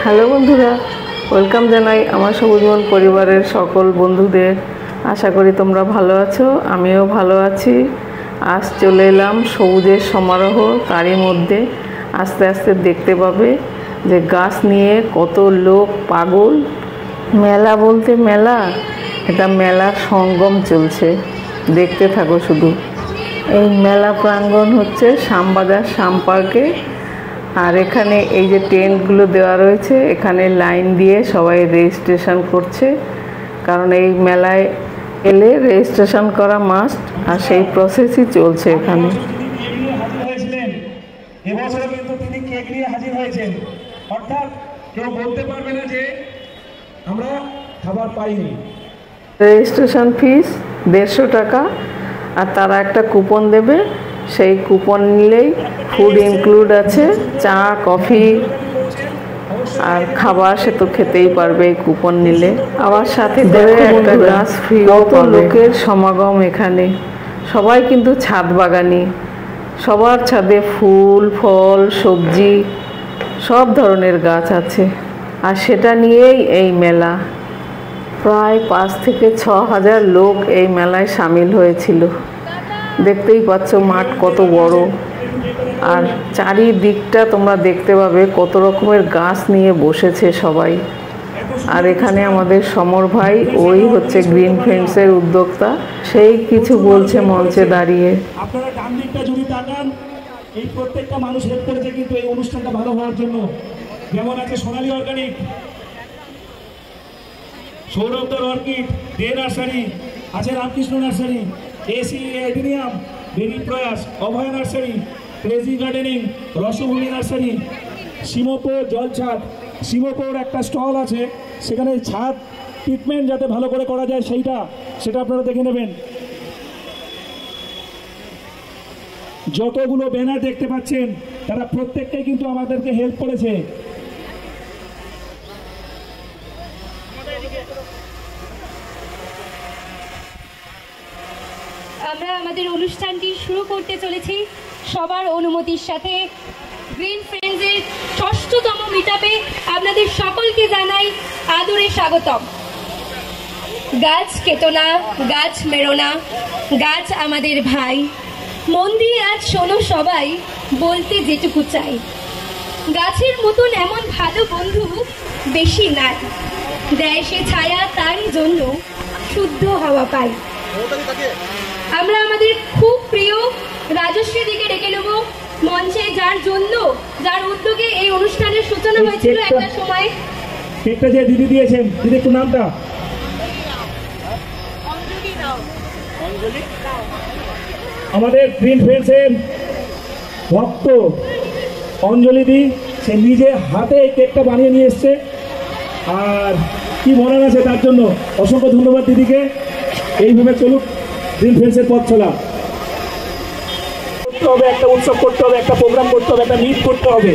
Hello বন্ধুরা, welcome জানাই আমার সবুজবন পরিবারের সকল বন্ধুদের। আশা করি তোমরা ভালো আছো, আমিও ভালো আছি। আজ চলে এলাম সবুজের সমারোহ। তারই মধ্যে আস্তে আস্তে দেখতে পাবে যে গাছ নিয়ে কত লোক পাগল। মেলা বলতে মেলা, এটা মেলার সঙ্গম চলছে, দেখতে থাকো শুধু। এই মেলা প্রাঙ্গণ হচ্ছে শ্যামবাজার শ্যাম পার্কে। আর এখানে এই যে টেন্টগুলো দেওয়া রয়েছে, এখানে লাইন দিয়ে সবাই রেজিস্ট্রেশন করছে, কারণ এই মেলায় এলে রেজিস্ট্রেশন করা মাস্ট। আর সেই প্রসেসই চলছে এখানে। এবছরে কিন্তু তিনি কেক নিয়ে হাজির হয়েছেন, অর্থাৎ কেউ বলতে পারবে না যে আমরা খাবার পাইনি। রেজিস্ট্রেশন ফিস 150 টাকা, আর তারা একটা কুপন দেবে। সেই কুপন নিলেই ফুড ইনক্লুড আছে, চা কফি আর খাবার সে তো খেতেই পারবে এই কুপন নিলে। আবার সাথে দেবে একটা গাছ ফ্রি। কত লোকের সমাগম এখানে, সবাই কিন্তু ছাদ বাগানি, সবার ছাদে ফুল ফল সবজি সব ধরনের গাছ আছে। আর সেটা নিয়েই এই মেলা। প্রায় 5 থেকে 6 হাজার লোক এই মেলায় সামিল হয়েছিল। দেখতেই পাচ্ছ মাঠ কত বড়, আর চারিদিকটা তোমরা দেখতে পাবে কত রকমের গাছ নিয়ে বসেছে সবাই। আর এখানে আমাদের সমর ভাই, ওই হচ্ছে গ্রিন ফ্রেন্ডসের উদ্যোক্তা, সেই কিছু বলছে মঞ্চে দাঁড়িয়ে। আপনারা ডান দিকটা যদি তাকান, এই প্রত্যেকটা মানুষ হেল্প করেছে কিন্তু এই অনুষ্ঠানটা ভালো হওয়ার জন্য। যেমন আছে সোনালী অর্গানিক, সৌরভদার অর্কিড, দে নার্সারি, আছে রামকৃষ্ণ নার্সারি, এসি এডিনিয়াম, বেবি প্রয়াস, অভয় nursery, crazy gardening, Rosobhumi nursery, সিমোপোর জলছাদ। সিমোপোর একটা স্টল আছে, সেখানে ছাদ ট্রিটমেন্ট যাতে ভালো করে করা যায় সেটা আপনারা দেখে নেবেন। যতগুলো ব্যানার দেখতে পাচ্ছেন, তারা প্রত্যেকটাই কিন্তু আমাদেরকে হেল্প করেছে। আমরা আমাদের অনুষ্ঠানটি শুরু করতে চলেছি সবার অনুমতির সাথে। গ্রিন ফ্রেন্ডসের 6তম মিটআপে আপনাদের সকলকে জানাই আদরে স্বাগতম। গাছ কেটো না, গাছ মেরো না, গাছ আমাদের ভাই। মন দিয়ে আজ শোনো সবাই, বলতে যেটুকু চাই। গাছের মতন এমন ভালো বন্ধু বেশি নাই, দেয় সে ছায়া, তারই জন্য শুদ্ধ হাওয়া পাই। আমরা আমাদের খুব প্রিয় রাজশ্রী দিকে ডেকে নেব মঞ্চে, যার উদ্যোগে এই অনুষ্ঠানের সূচনা হয়েছিল একটা সময়। কেকটা যে দিদি দিয়েছেন, দিদি একটু নামটা। আমাদের গ্রিন ফ্রেন্ডসের ভক্ত অঞ্জলি দি, সে নিজে হাতে এই কেকটা বানিয়ে নিয়ে এসছে। আর কি মনে আছে তার জন্য অসংখ্য ধন্যবাদ দিদিকে। এইভাবে চলুক গ্রিন ফ্রেন্ডসের পথ চলা। করতে হবে, একটা উৎসব করতে হবে, একটা প্রোগ্রাম করতে হবে, একটা মিট করতে হবে।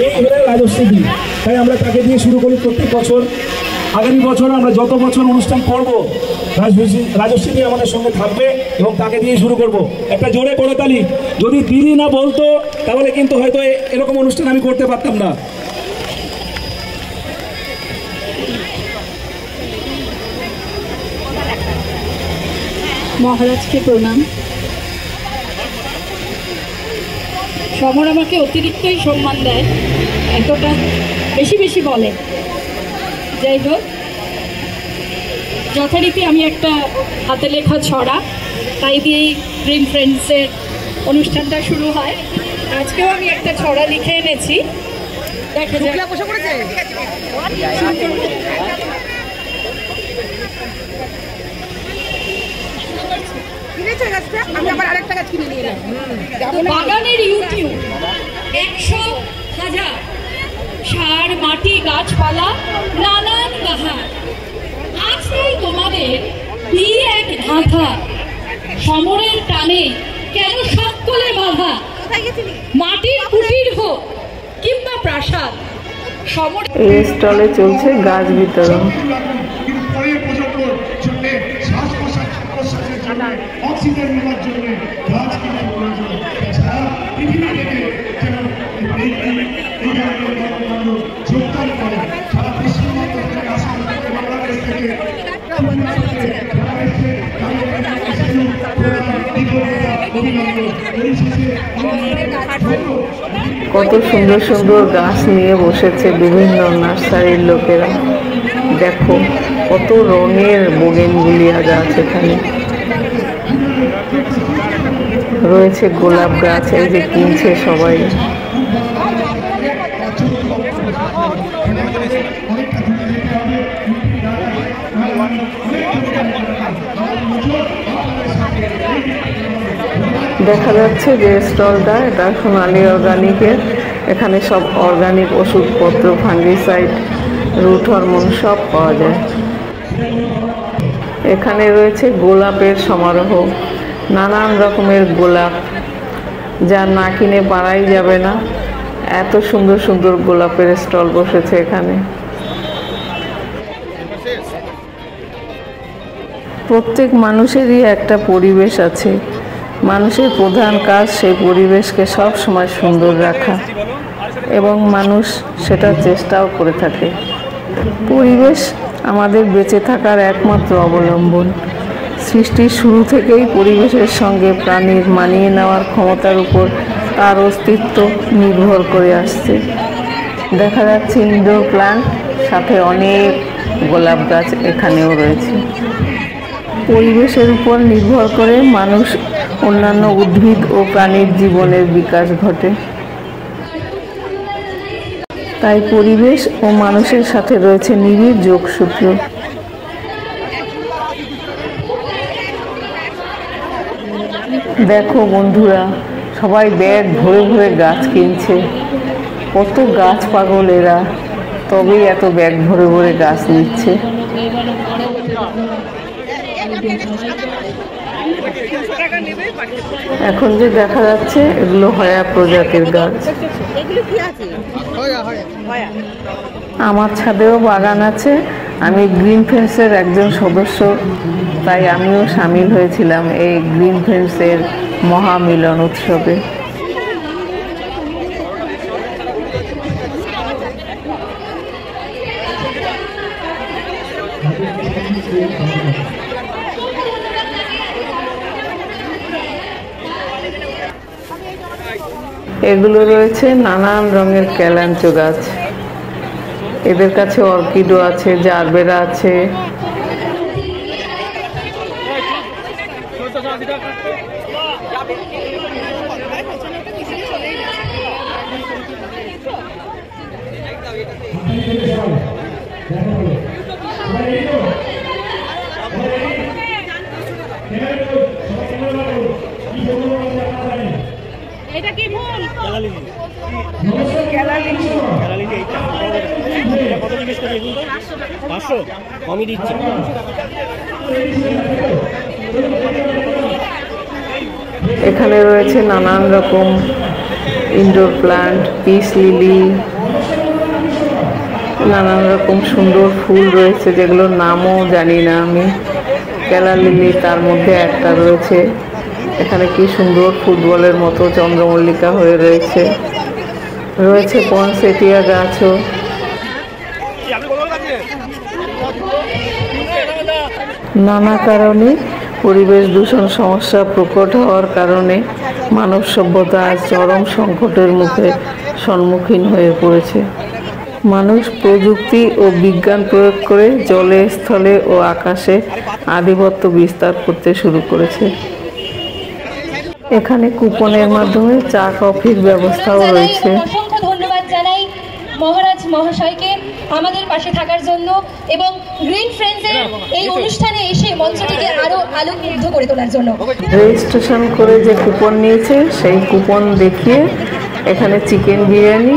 এই হলেন রাজশ্রী দি, তাই আমরা তাকে দিয়ে শুরু করি প্রত্যেক বছর। আগামী বছর আমরা যত বছর অনুষ্ঠান করব, রাজশ্রী দি আমাদের সঙ্গে থাকবে এবং তাকে দিয়ে শুরু করব। একটা জোরে করতালি। যদি দিদি না বলতো তাহলে কিন্তু হয়তো এরকম অনুষ্ঠান আমি করতে পারতাম না। মহারাজকে প্রণাম। সমর আমাকে অতিরিক্তই সম্মান দেয়, এতটা বেশি বলে। যাই হোক, যথারীতি আমি একটা হাতে লেখা ছড়া, তাই দিয়েই গ্রিন ফ্রেন্ডসের অনুষ্ঠানটা শুরু হয়। আজকেও আমি একটা ছড়া লিখে এনেছি, দেখা যাক। বাগানের ইউটিউব 100,000, সার মাটি গাছপালা নানান বাহার। আজ তাই তোমাদের দিয়ে এক ধাঁধা, সমরের টানে কেন সকলে বাধা। মাটির কুটির হোক কিংবা প্রাসাদ, সমর। এই স্টলে চলছে গাছ বিতরণ। অক্সিজেন নেওয়ার জন্য গাছ কেটে প্রয়োজন। এছাড়া পৃথিবী থেকে যেন এই ধরনের কর্মকাণ্ড কত সুন্দর সুন্দর গাছ নিয়ে বসেছে বিভিন্ন নার্সারির লোকেরা। দেখো কত রঙের বোগেনভিলিয়া গাছ এখানে রয়েছে, গোলাপ গাছ এই যে কিনছে সবাই। দেখা যাচ্ছে যে স্টলটা, এটা সোনালী অর্গানিকের। এখানে সব অর্গানিক ওষুধপত্র, ফাঙ্গিসাইড, রুট হরমোন সব পাওয়া যায়। এখানে রয়েছে গোলাপের সমারোহ, নানান রকমের গোলাপ, যা না কিনে পারাই যাবে না। এত সুন্দর সুন্দর গোলাপের স্টল বসেছে এখানে। প্রত্যেক মানুষেরই একটা পরিবেশ আছে, মানুষের প্রধান কাজ সেই পরিবেশকে সব সময় সুন্দর রাখা, এবং মানুষ সেটা চেষ্টাও করে থাকে। পরিবেশ আমাদের বেঁচে থাকার একমাত্র অবলম্বন। সৃষ্টির শুরু থেকেই পরিবেশের সঙ্গে প্রাণীর মানিয়ে নেওয়ার ক্ষমতার উপর তার অস্তিত্ব নির্ভর করে আসছে। দেখা যাচ্ছে ইনডোর প্ল্যান্ট, সাথে অনেক গোলাপ গাছ এখানেও রয়েছে। পরিবেশের উপর নির্ভর করে মানুষ, অন্যান্য উদ্ভিদ ও প্রাণীর জীবনের বিকাশ ঘটে। তাই পরিবেশ ও মানুষের সাথে রয়েছে নিবিড় যোগসূত্র। দেখো বন্ধুরা, সবাই ব্যাগ ভরে ভরে গাছ কিনছে। কত গাছ পাগল এরা, তবেই এত ব্যাগ ভরে ভরে গাছ নিচ্ছে। এখন যে দেখা যাচ্ছে এগুলো হয়া প্রজাতির গাছ। আমার ছাদেও বাগান আছে, আমি গ্রিন ফ্রেন্ডসের একজন সদস্য, তাই আমিও সামিল হয়েছিলাম এই গ্রিন ফ্রেন্ডসের মহামিলন উৎসবে। এগুলো রয়েছে নানান রঙের ক্যালাঞ্চো গাছ। এদের কাছে অর্কিডও আছে, জারবেরা আছে। এটা কি ফুল? এখানে রয়েছে নানান রকম ইনডোর প্ল্যান্ট, পিস লিলি, নানান রকম সুন্দর ফুল রয়েছে যেগুলোর নামও জানি না আমি। কেলা লিলি তার মধ্যে একটা রয়েছে। এখানে কি সুন্দর ফুটবলের মতো চন্দ্রমল্লিকা হয়ে রয়েছে। রয়েছে পনসেটিয়া গাছও। নানা কারণে পরিবেশ দূষণ সমস্যা প্রকট হওয়ার কারণে মানব সভ্যতা আজ চরম সংকটের মুখে সম্মুখীন হয়ে পড়েছে। মানুষ প্রযুক্তি ও বিজ্ঞান প্রয়োগ করে জলে, স্থলে ও আকাশে আধিপত্য বিস্তার করতে শুরু করেছে। এখানে কুপনের মাধ্যমে চা কফির ব্যবস্থাও রয়েছে। অসংখ্য ধন্যবাদ জানাই মহারাজ মহাশয়কে আমাদের পাশে থাকার জন্য এবং গ্রিন ফ্রেন্ডসের এই অনুষ্ঠানে এসে মঞ্চটিকে আরো আলোকমুগ্ধ করে তোলার জন্য। রেজিস্ট্রেশন করে যে কুপন নিয়েছে সেই কুপন দেখিয়ে এখানে চিকেন বিরিয়ানি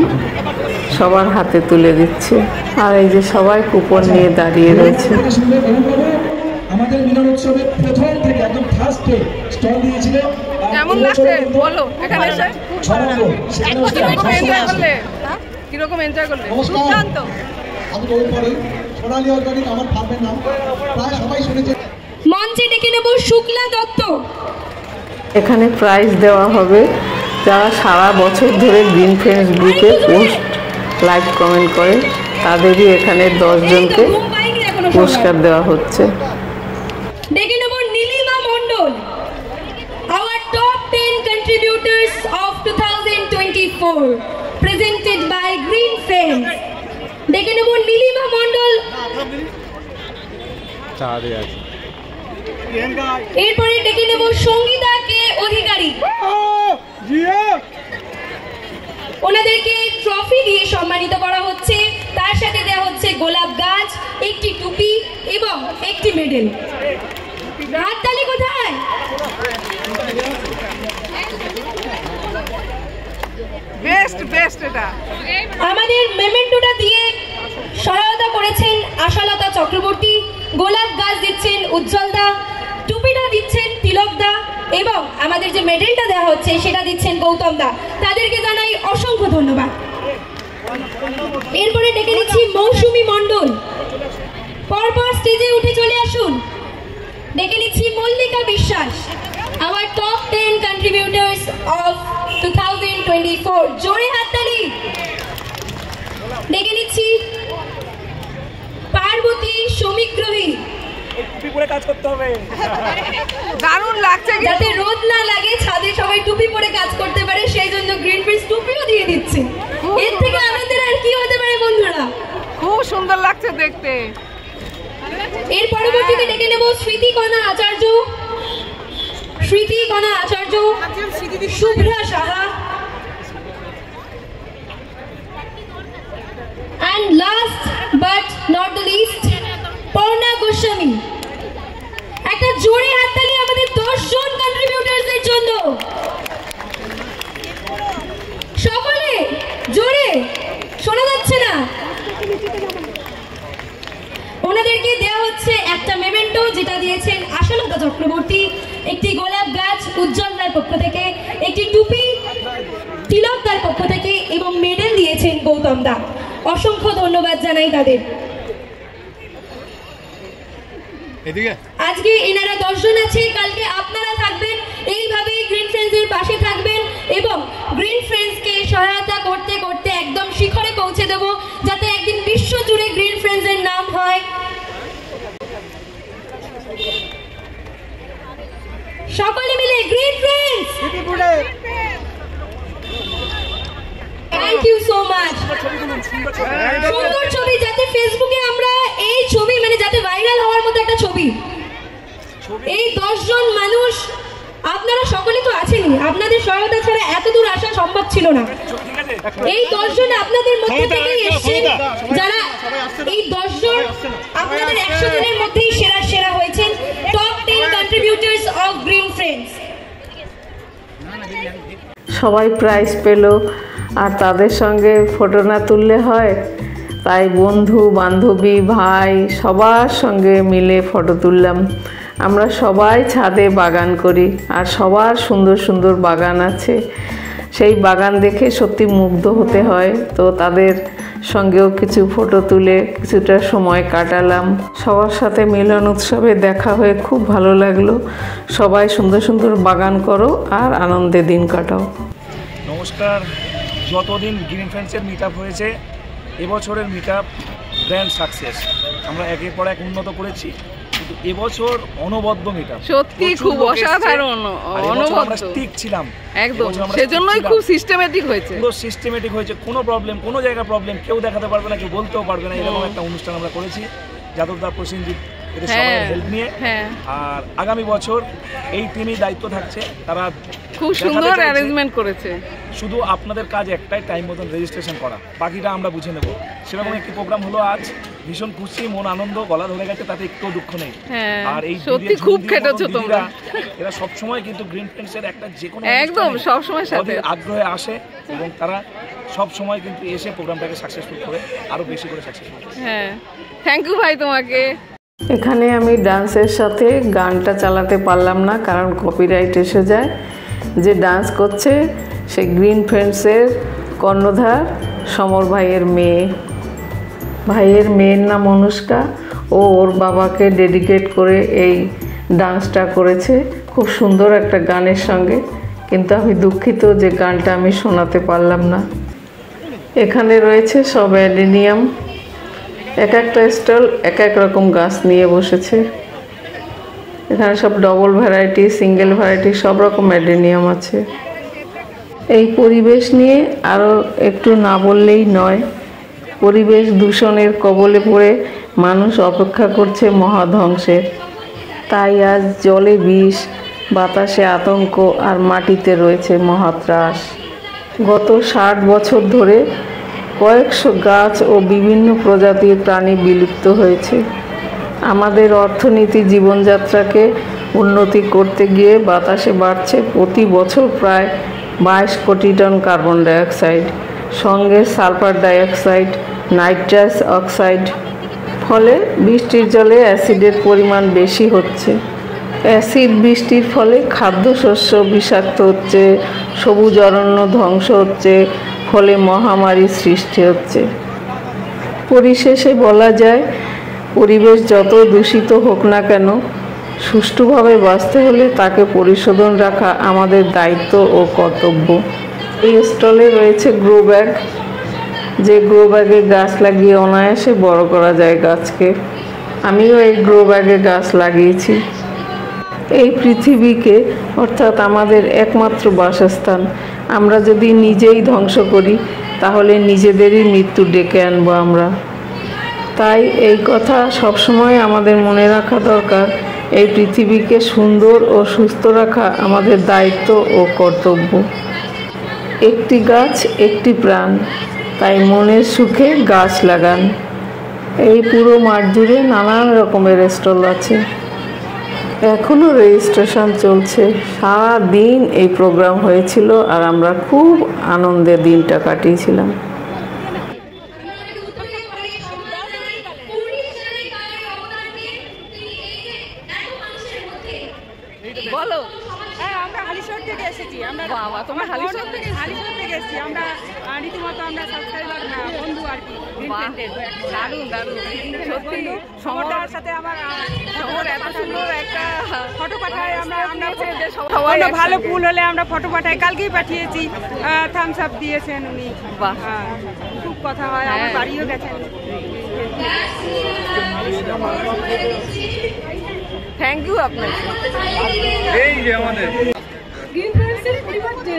সবার হাতে তুলে দিচ্ছে। আর এই যে সবাই কুপন নিয়ে দাঁড়িয়ে রয়েছে। আমাদের মিলন উৎসবের প্রথম থেকে একদম ফার্স্টে স্টল দিয়েছিল। কেমন লাগছে বলো এখানে এসে? কিরকম এনজয় করলে? দুর্দান্ত। আমি বলতে পারি সোনালী অর্গানিক আমার ফার্মের নাম, প্রায় সবাই শুনেছে। মঞ্চে ডেকে নেব শুক্লা দত্ত। এখানে প্রাইজ দেওয়া হবে যারা সারা বছর ধরে গ্রিন ফ্রেন্ডস গ্রুপে পোস্ট, লাইক, কমেন্ট করে, তাদেরই এখানে 10 জনকে পুরস্কার দেওয়া হচ্ছে। ডেকে নেব নীলিমা মণ্ডল, our top 10 contributors of 2024. এরপরে ডেকে নেব সঙ্গীতা কে অধিকারী। ওনাদেরকে ট্রফি দিয়ে সম্মানিত করা হচ্ছে, তার সাথে দেওয়া হচ্ছে গোলাপ গাছ, একটি টুপি এবং একটি মেডেল। হাততালি কোথায়? বেস্ট এটা। আমাদের মেমেন্টোটা দিয়ে সহায়তা করেছেন আশালতা চক্রবর্তী, গোলাপ গাছ দিচ্ছেন উজ্জ্বল দা, টুপিটা দিচ্ছেন তিলক দা এবং আমাদের যে মেডেলটা দেওয়া হচ্ছে সেটা দিচ্ছেন গৌতম দা। তাদেরকে জানাই অসংখ্য ধন্যবাদ। এরপরে ডেকে নিচ্ছি মৌসুমী মণ্ডল, পরপর স্টেজে উঠে চলে আসুন। ডেকে নিচ্ছি মল্লিকা বিশ্বাস, our top 10 contributors of 2024, জোরে হাততালি। ডেকে নিচ্ছি পার্বতী সমীগ্রহী, টুপি পরে কাজ করতে হবে, দারুণ লাগছে, যাতে রোদ না লাগে, ছাদে সবাই টুপি পরে কাজ করতে পারে, সেই জন্য গ্রিন ফ্রেন্ডস টুপিও দিয়ে দিচ্ছে। এর থেকে আনন্দের আর কি হতে পারে বন্ধুরা? খুব সুন্দর লাগছে দেখতে। এর পরবর্তীতে ডেকে নেব স্মৃতিকণা আচার্য, Shubhra Saha, and last but not the least Parna Goswami. একটা জোরে হাততালি আমাদের 10 জন কন্ট্রিবিউটারদের জন্য। সকলে জোরে, শোনা যাচ্ছে না? ওনাদেরকে দেওয়া হচ্ছে একটা মেমেন্টো, যেটা দিয়েছেন আশালতা চক্রবর্তী, একটি গোলাপ গাছ উজ্জ্বলদার পক্ষ থেকে, একটি টুপি তিলকদার পক্ষ থেকে এবং মেডেল দিয়েছেন গৌতম দা। অসংখ্য ধন্যবাদ জানাই তাদের। আজকে এনারা 10 জন আছে, কালকে আপনারা থাকবেন, এইভাবে গ্রিন ফ্রেন্ডসের পাশে থাকবেন এবং গ্রিন ফ্রেন্ডসকে সহায়তা করতে করতে একদম শিখরে পৌঁছে দেব, যাতে একদিন বিশ্ব জুড়ে গ্রিন ফ্রেন্ডসের নাম হয়। সকলে মিলে green friends, thank you so much. সুন্দর ছবি, যাতে ফেসবুকে আমরা এই ছবি মানে যাতে ভাইরাল হওয়ার মতো একটা ছবি। এই 10 জন মানুষ, আপনারা সকলে তো আছেনই, আপনাদের সহায়তা ছাড়া এত দূর আসা সম্ভব ছিল না। এই 10 জন আপনাদের মধ্যে থেকেই এসেছেন, যারা এই 10 জন আপনাদের 100 জনের মধ্যেই সেরা হয়েছেন, টপ 10 কন্ট্রিবিউটরস অফ গ্রিন ফ্রেন্ডস। সবাই প্রাইজ পেল, আর তাদের সঙ্গে ফটো না তুললে হয়, তাই বন্ধু বান্ধবী ভাই সবার সঙ্গে মিলে ফটো তুললাম। আমরা সবাই ছাদে বাগান করি, আর সবার সুন্দর সুন্দর বাগান আছে, সেই বাগান দেখে সত্যি মুগ্ধ হতে হয়। তো তাদের সঙ্গেও কিছু ফটো তুলে কিছুটা সময় কাটালাম। সবার সাথে মিলন উৎসবে দেখা হয়ে খুব ভালো লাগলো। সবাই সুন্দর সুন্দর বাগান করো আর আনন্দে দিন কাটাও। নমস্কার। যতদিন গ্রিন ফ্রেন্ডসের মিট আপ হয়েছে, এবছরের মিট আপ গ্র্যান্ড সাকসেস। আমরা একের পর এক উন্নত করেছি, কিন্তু এবছর অনবদ্য মিট আপ, সত্যি খুব অসাধারণ, অনবদ্য ঠিক ছিলাম একদম, সেজন্যই খুব সিস্টেমেটিক হয়েছে, পুরো সিস্টেমেটিক হয়েছে। কোনো প্রবলেম, কোনো জায়গায় প্রবলেম কেউ দেখাতে পারবে না, কেউ বলতেও পারবে না, এরকম একটা অনুষ্ঠান আমরা করেছি যাদবদা, প্রসেনজিৎ, এদের সবাই হেল্প নিয়ে। আর আগামী বছর এই টিমই দায়িত্ব থাকছে, তারা খুব সুন্দর অ্যারেঞ্জমেন্ট করেছে। শুধু আপনাদের কাজ একটাই, টাইম মতন রেজিস্ট্রেশন করা, বাকিটা আমরা বুঝে নেব। সেরকম একটি প্রোগ্রাম হলো আজ, ভীষণ খুশি, মন আনন্দ, গলা ধরে গেছে, তাতে একটু দুঃখ নেই। আর এই সত্যি খুব খেটেছো তোমরা, এরা সবসময় কিন্তু গ্রিন ফ্রেন্ডসের একটা যে কোনো একদম সবসময় সাথে আগ্রহে আসে এবং তারা সব সময় কিন্তু এসে প্রোগ্রামটাকে সাকসেসফুল করে, আরো বেশি করে সাকসেসফুল করে। থ্যাংক ইউ ভাই তোমাকে। এখানে আমি ডান্সের সাথে গানটা চালাতে পারলাম না, কারণ কপিরাইট এসে যায়। যে ডান্স করছে সে গ্রিন ফ্রেন্ডসের কর্ণধার সমর ভাইয়ের মেয়ে। ভাইয়ের মেয়ের নাম অনুষ্কা, ও ওর বাবাকে ডেডিকেট করে এই ডান্সটা করেছে খুব সুন্দর একটা গানের সঙ্গে, কিন্তু আমি দুঃখিত যে গানটা আমি শোনাতে পারলাম না। এখানে রয়েছে সব অ্যাডেনিয়াম, এক একটা স্টল এক এক রকম গাছ নিয়ে বসেছে। এখানে সব ডবল ভ্যারাইটি, সিঙ্গেল ভ্যারাইটি সব রকম অ্যাডেনিয়াম আছে। এই পরিবেশ নিয়ে আরও একটু না বললেই নয়। পরিবেশ দূষণের কবলে পড়ে মানুষ অপেক্ষা করছে মহাধ্বংসের। তাই আজ জলে বিষ, বাতাসে আতঙ্ক আর মাটিতে রয়েছে মহাত্রাস। গত 60 বছর ধরে কয়েকশো গাছ ও বিভিন্ন প্রজাতির প্রাণী বিলুপ্ত হয়েছে। আমাদের অর্থনীতি জীবনযাত্রাকে উন্নতি করতে গিয়ে বাতাসে বাড়ছে প্রতি বছর প্রায় 22 কোটি টন কার্বন ডাইঅক্সাইড, সঙ্গে সালফার ডাইঅক্সাইড, নাইট্রাস অক্সাইড। ফলে বৃষ্টির জলে অ্যাসিডের পরিমাণ বেশি হচ্ছে। অ্যাসিড বৃষ্টির ফলে খাদ্যশস্য বিষাক্ত হচ্ছে, সবুজ অরণ্য ধ্বংস হচ্ছে, ফলে মহামারীর সৃষ্টি হচ্ছে। পরিশেষে বলা যায়, পরিবেশ যত দূষিত হোক না কেন, সুষ্ঠুভাবে বাঁচতে হলে তাকে পরিশোধন রাখা আমাদের দায়িত্ব ও কর্তব্য। এই স্টলে রয়েছে গ্রো ব্যাগ, যে গ্রো ব্যাগে গাছ লাগিয়ে অনায়াসে বড় করা যায় গাছকে। আমিও এই গ্রো ব্যাগে গাছ লাগিয়েছি। এই পৃথিবীকে, অর্থাৎ আমাদের একমাত্র বাসস্থান, আমরা যদি নিজেই ধ্বংস করি তাহলে নিজেদেরই মৃত্যু ডেকে আনবো আমরা। তাই এই কথা সবসময় আমাদের মনে রাখা দরকার, এই পৃথিবীকে সুন্দর ও সুস্থ রাখা আমাদের দায়িত্ব ও কর্তব্য। একটি গাছ একটি প্রাণ, তাই মনের সুখে গাছ লাগান। এই পুরো মাঠ জুড়ে নানান রকমের স্টল আছে, এখনও রেজিস্ট্রেশন চলছে। সারা দিন এই প্রোগ্রাম হয়েছিল আর আমরা খুব আনন্দে দিনটা কাটিয়েছিলাম। বলো। হ্যাঁ, আমরা হালিশহর থেকে এসেছি। আমরা বাবা, তোমরা হালিশহর থেকে হালিশহর থেকে এসেছি। আমরা রীতিমতো আমরা সাবস্ক্রাইবার না, বন্ধু আর কি। দারুণ দারুণ, সত্যি সমতার সাথে আমার শহর এত সুন্দর একটা ফটো পাঠাই। আমরা সবাই ভালো ফুল হলে আমরা ফটো পাঠাই। কালকেই পাঠিয়েছি, থামস আপ দিয়েছেন উনি। বাহ, খুব কথা হয়, আমার বাড়িও গেছেন। থ্যাংক ইউ আপনাকে। এই যে আমাদের গ্রিন ফ্রেন্ডসের পরিবারকে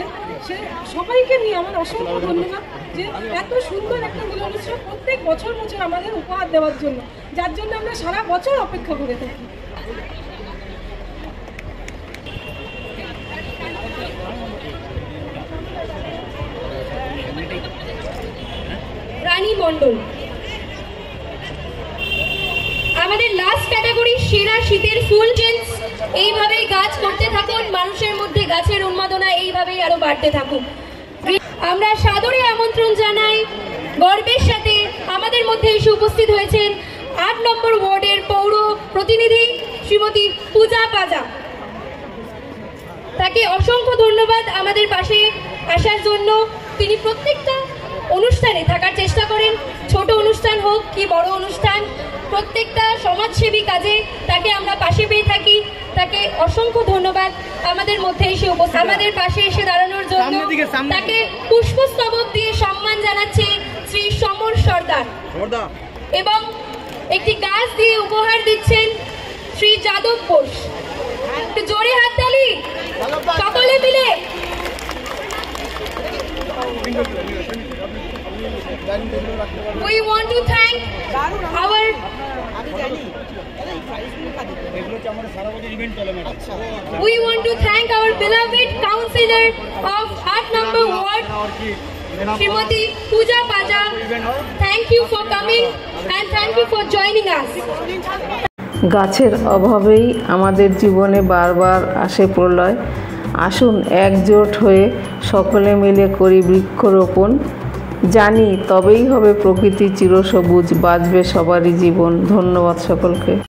সবাইকে নিয়ে আমার অসংখ্য ধন্যবাদ, যে এত সুন্দর একটা মিলন উৎসব প্রত্যেক বছর বছর আমাদের উপহার দেওয়ার জন্য, যার জন্য আমরা সারা বছর অপেক্ষা করে থাকি। রানী মণ্ডল, আমাদের লাস্ট ক্যাটাগরি সেরা শীতের ফুল চেঞ্জ। এইভাবেই গাছ করতে থাকুন, মানুষের মধ্যে গাছের উন্মাদনা এইভাবেই আরো বাড়তে থাকুক। আমরা সাদরে আমন্ত্রণ জানাই, গর্বের সাথে আমাদের মধ্যে এসে উপস্থিত হয়েছেন 8 নম্বর ওয়ার্ডের পৌর প্রতিনিধি শ্রীমতী পূজা পাজা। তাকে অসংখ্য ধন্যবাদ আমাদের পাশে আসার জন্য। তিনি প্রত্যেকটা অনুষ্ঠানে থাকার চেষ্টা করেন, ছোট অনুষ্ঠান হোক কি বড় অনুষ্ঠান, প্রত্যেকটা সমাজসেবী কাজে তাকে আমরা পাশে পেয়ে থাকি। তাকে অসংখ্য ধন্যবাদ আমাদের মধ্যে এসে আমাদের পাশে এসে দাঁড়ানোর জন্য। তাকে পুষ্পস্তবক দিয়ে সম্মান জানাচ্ছে শ্রী সমর সর্দার, এবং একটি গাছ দিয়ে উপহার দিচ্ছেন শ্রী যাদব বোস। একটু জোরে হাততালি সকলে মিলে। We want to thank our beloved councillor of 8 number ward, Srimati Pooja Paja. Thank you for coming and thank you for joining us. গাছের অভাবেই আমাদের জীবনে বারবার আসে প্রলয়। আসুন একজোট হয়ে সকলে মিলে করি বৃক্ষরোপণ। জানি তবেই হবে প্রকৃতি চিরসবুজ, বাঁচবে সবারই জীবন। ধন্যবাদ সকলকে।